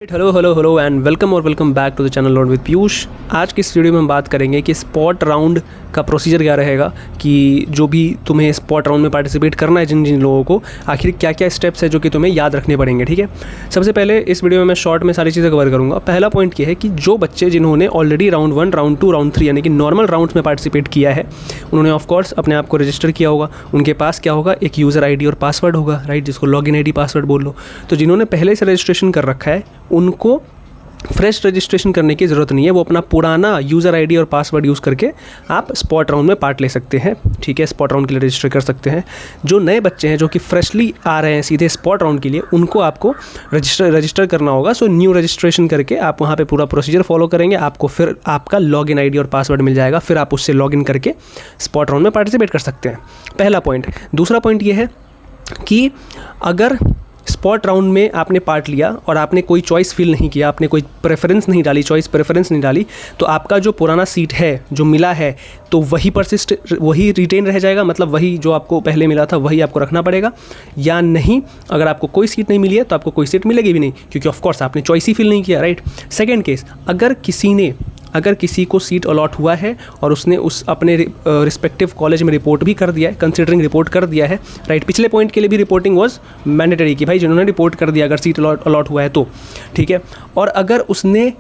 Hello hello hello and welcome और welcome back to the channel lord with Piyush. आज की इस वीडियो में हम बात करेंगे कि स्पॉट राउंड का प्रोसीजर क्या रहेगा, कि जो भी तुम्हें स्पॉट राउंड में पार्टिसिपेट करना है जिन जिन लोगों को, आखिर क्या क्या स्टेप्स है जो कि तुम्हें याद रखने पड़ेंगे। ठीक है, सबसे पहले इस वीडियो में मैं शॉर्ट में सारी चीज़ें कवर करूँगा। पहला पॉइंट ये है कि जो बच्चे जिन्होंने ऑलरेडी राउंड 1, राउंड 2, राउंड 3 यानी कि नॉर्मल राउंड्स में पार्टिसिपेट किया है, उन्होंने ऑफकोर्स अपने आप को रजिस्टर किया होगा। उनके पास क्या होगा, एक यूज़र ID और पासवर्ड होगा, राइट, जिसको लॉगिन ID पासवर्ड बोल लो। तो जिन्होंने पहले से रजिस्ट्रेशन कर रखा है उनको फ्रेश रजिस्ट्रेशन करने की ज़रूरत नहीं है। वो अपना पुराना यूज़र ID और पासवर्ड यूज़ करके आप स्पॉट राउंड में पार्ट ले सकते हैं। ठीक है, स्पॉट राउंड के लिए रजिस्टर कर सकते हैं। जो नए बच्चे हैं जो कि फ्रेशली आ रहे हैं सीधे स्पॉट राउंड के लिए, उनको आपको रजिस्टर करना होगा। सो न्यू रजिस्ट्रेशन करके आप वहाँ पे पूरा प्रोसीजर फॉलो करेंगे, आपको फिर आपका लॉगिन ID और पासवर्ड मिल जाएगा, फिर आप उससे लॉगिन करके स्पॉट राउंड में पार्टिसिपेट कर सकते हैं। पहला पॉइंट। दूसरा पॉइंट ये है कि अगर स्पॉट राउंड में आपने पार्ट लिया और आपने कोई चॉइस फिल नहीं किया, आपने कोई प्रेफरेंस नहीं डाली, चॉइस प्रेफरेंस नहीं डाली, तो आपका जो पुराना सीट है जो मिला है तो वही रिटेन रह जाएगा। मतलब वही जो आपको पहले मिला था वही आपको रखना पड़ेगा, या नहीं अगर आपको कोई सीट नहीं मिली है तो आपको कोई सीट मिलेगी भी नहीं, क्योंकि ऑफकोर्स आपने चॉइस ही फिल नहीं किया, राइट। सेकेंड केस, अगर किसी को सीट अलॉट हुआ है और उसने उस अपने रिस्पेक्टिव कॉलेज में रिपोर्ट भी कर दिया है, कंसिडरिंग रिपोर्ट कर दिया है, राइट। पिछले पॉइंट के लिए भी रिपोर्टिंग वाज मैंडेटरी कि भाई जिन्होंने रिपोर्ट कर दिया अगर सीट अलॉट हुआ है तो, ठीक है। और अगर उसने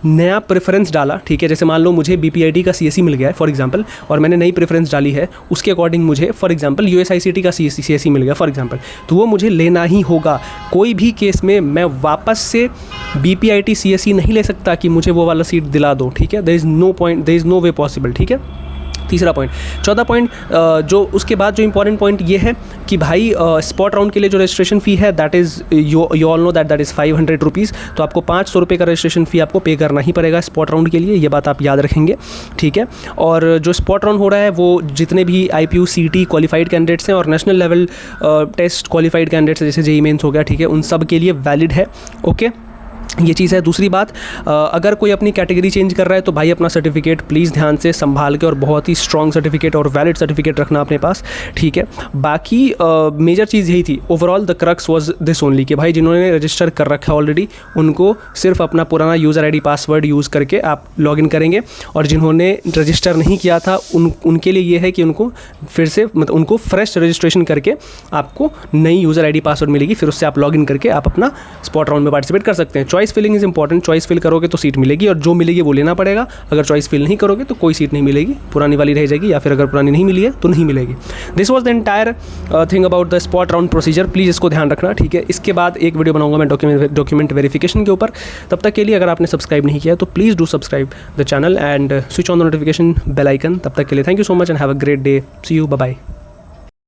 नया प्रेफरेंस डाला, ठीक है, जैसे मान लो मुझे BPIT का CSE मिल गया है फॉर एग्जांपल, और मैंने नई प्रेफरेंस डाली है, उसके अकॉर्डिंग मुझे फॉर एग्जांपल USICT का CSE मिल गया फॉर एग्जांपल, तो वो मुझे लेना ही होगा। कोई भी केस में मैं वापस से BPIT CSE नहीं ले सकता कि मुझे वो वाला सीट दिला दो, ठीक है। There is no way possible, ठीक है। तीसरा पॉइंट। चौथा पॉइंट, जो उसके बाद जो इंपॉर्टेंट पॉइंट ये है कि भाई स्पॉट राउंड के लिए जो रजिस्ट्रेशन फ़ी है that is you all know that is 500 rupees. तो आपको 500 रुपये का रजिस्ट्रेशन फ़ी आपको पे करना ही पड़ेगा स्पॉट राउंड के लिए, ये बात आप याद रखेंगे, ठीक है। और जो स्पॉट राउंड हो रहा है वो जितने भी IPU CT क्वालिफाइड कैंडिडेट्स हैं और national level test qualified candidates हैं, जैसे JEE मेंस हो गया, ठीक है, उन सब के लिए वैलिड है, ओके। ये चीज़ है। दूसरी बात, अगर कोई अपनी कैटेगरी चेंज कर रहा है तो भाई अपना सर्टिफिकेट प्लीज़ ध्यान से संभाल के और बहुत ही स्ट्रॉन्ग सर्टिफिकेट और वैलिड सर्टिफिकेट रखना अपने पास, ठीक है। बाकी मेजर चीज़ यही थी, overall the crux was this only, कि भाई जिन्होंने रजिस्टर कर रखा है ऑलरेडी उनको सिर्फ अपना पुराना यूज़र ID पासवर्ड यूज़ करके आप लॉगिन करेंगे, और जिन्होंने रजिस्टर नहीं किया था उनके लिए ये है कि उनको फिर से मतलब उनको फ्रेश रजिस्ट्रेशन करके आपको नई यूज़र ID पासवर्ड मिलेगी, फिर उससे आप लॉगिन करके आप अपना स्पॉट राउंड में पार्टिसिपेट कर सकते हैं। Choice filling is important. Choice fill करोगे तो सीट मिलेगी, और जो मिलेगी वो लेना पड़ेगा। अगर चॉइस फिल नहीं करोगे तो कोई सीट नहीं मिलेगी, पुरानी वाली रह जाएगी, या फिर अगर पुरानी नहीं मिली है तो नहीं मिलेगी। This was the entire thing about the spot round procedure. Please इसको ध्यान रखना, ठीक है। इसके बाद एक वीडियो बनाऊंगा मैं डॉक्यूमेंट वेरिफिकेशन के ऊपर। तब तक के लिए अगर आपने सब्सक्राइब नहीं किया तो please do subscribe the channel and switch on the notification bell icon. तब तक के लिए thank you so much and have a great day. See you, bye bye.